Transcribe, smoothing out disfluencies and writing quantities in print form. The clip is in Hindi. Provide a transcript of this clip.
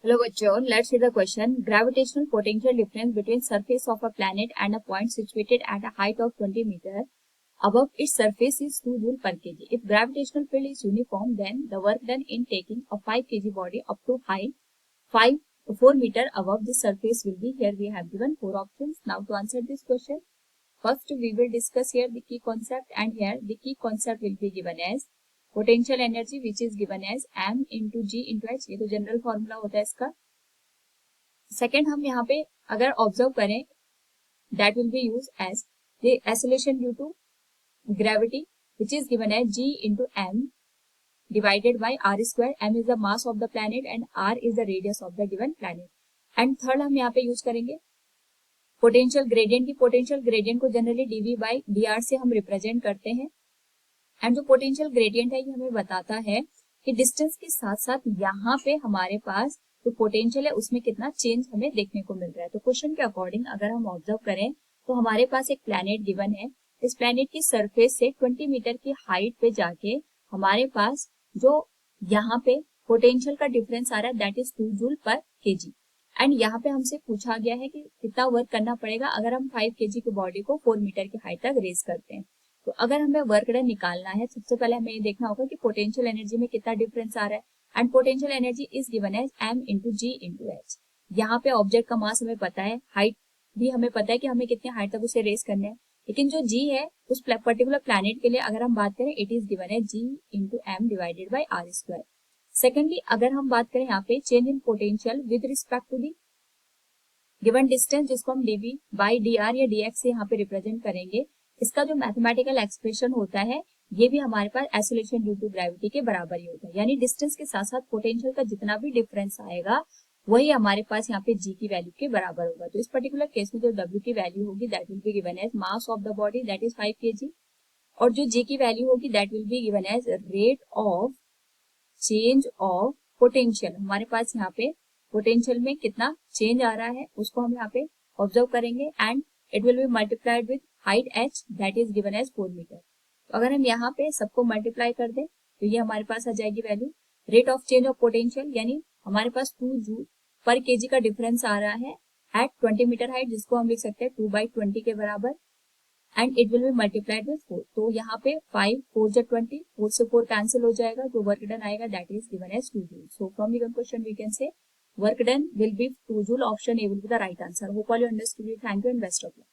Hello bachcho, let's see the question. Gravitational potential difference between surface of a planet and a point situated at a height of 20 meter above its surface is 2 joule per kg. If gravitational field is uniform, then the work done in taking a 5 kg body up to height 4 meter above the surface will be. Here we have given 4 options. Now to answer this question, first we will discuss here the key concept, and here the key concept will be given as potential energy which is given as m into g into h. ये तो जनरल फॉर्मूला होता है इसका. सेकेंड हम यहाँ पे अगर ऑब्जर्व करें, that will be use as the acceleration due to gravity which is given as g into m divided by r square. m is the mass of the planet and r is the radius of the given planet. And third हम यहाँ पे यूज करेंगे पोटेंशियल ग्रेडियंट की. पोटेंशियल ग्रेडियंट को जनरली dv बाई dr से हम रिप्रेजेंट करते हैं. एंड जो पोटेंशियल ग्रेडियंट है ये हमें बताता है कि डिस्टेंस के साथ साथ यहाँ पे हमारे पास जो पोटेंशियल है उसमें कितना चेंज हमें देखने को मिल रहा है. तो क्वेश्चन के अकॉर्डिंग अगर हम ऑब्जर्व करें तो हमारे पास एक प्लैनेट गिवन है. इस प्लैनेट की सरफेस से 20 मीटर की हाइट पे जाके हमारे पास जो यहाँ पे पोटेंशियल का डिफरेंस आ रहा है दैट इज 2 जूल पर केजी. एंड यहाँ पे हमसे पूछा गया है कि कितना वर्क करना पड़ेगा अगर हम 5 केजी की बॉडी को 4 मीटर की हाइट तक रेज करते हैं. तो अगर हमें वर्क डन निकालना है, सबसे पहले हमें ये देखना होगा कि पोटेंशियल एनर्जी में कितना डिफरेंस आ रहा है. And potential energy is given as m into g into h. यहाँ पे ऑब्जेक्ट का मास हमें पता है, हाइट भी हमें पता है कि हमें कितनी हाइट तक उसे रेस करना है. लेकिन जो g है उस पर्टिकुलर प्लैनेट के लिए अगर हम बात करें, इट इज गिवन है g into M divided by R square. Secondly अगर हम बात करें यहाँ पे change in potential with respect to the given distance, जिसको हम dv बाई dr या dx से यहाँ पे रिप्रेजेंट करेंगे, इसका जो मैथमेटिकल एक्सप्रेशन होता है ये भी हमारे पास एक्सेलरेशन ड्यू टू ग्रेविटी के बराबर ही होता है. यानी डिस्टेंस के साथ साथ पोटेंशियल का जितना भी डिफरेंस आएगा वही हमारे पास यहाँ पे g की वैल्यू के बराबर होगा. तो इस पर्टिकुलर केस में जो w की वैल्यू होगी that will be given as mass of the body that is 5 kg, और जो g की वैल्यू होगी that will be given as rate of change of potential. हमारे पास यहाँ पे पोटेंशियल में कितना चेंज आ रहा है उसको हम यहाँ पे ऑब्जर्व करेंगे. And it will be multiplied with height h that is given as 4 metre. तो अगर हम यहाँ पे सबको मल्टीप्लाई कर दें तो ये हमारे पास आ जाएगी value. Rate of change of potential यानी हमारे पास 2 जूल पर केजी का डिफरेंस आ रहा है एट 20 मीटर हाइट, जिसको हम लिख सकते हैं 2/20 के बराबर. And it will be multiplied with 4. तो यहाँ पे 5 4 जा 20, 4 से 4 कैंसिल हो जाएगा, जो वर्क डन आएगा that is given as 2 joule. So from the question we can say work done will be 2 joule. Option A will be the right answer. Hope all you understood it. Thank you and best of luck.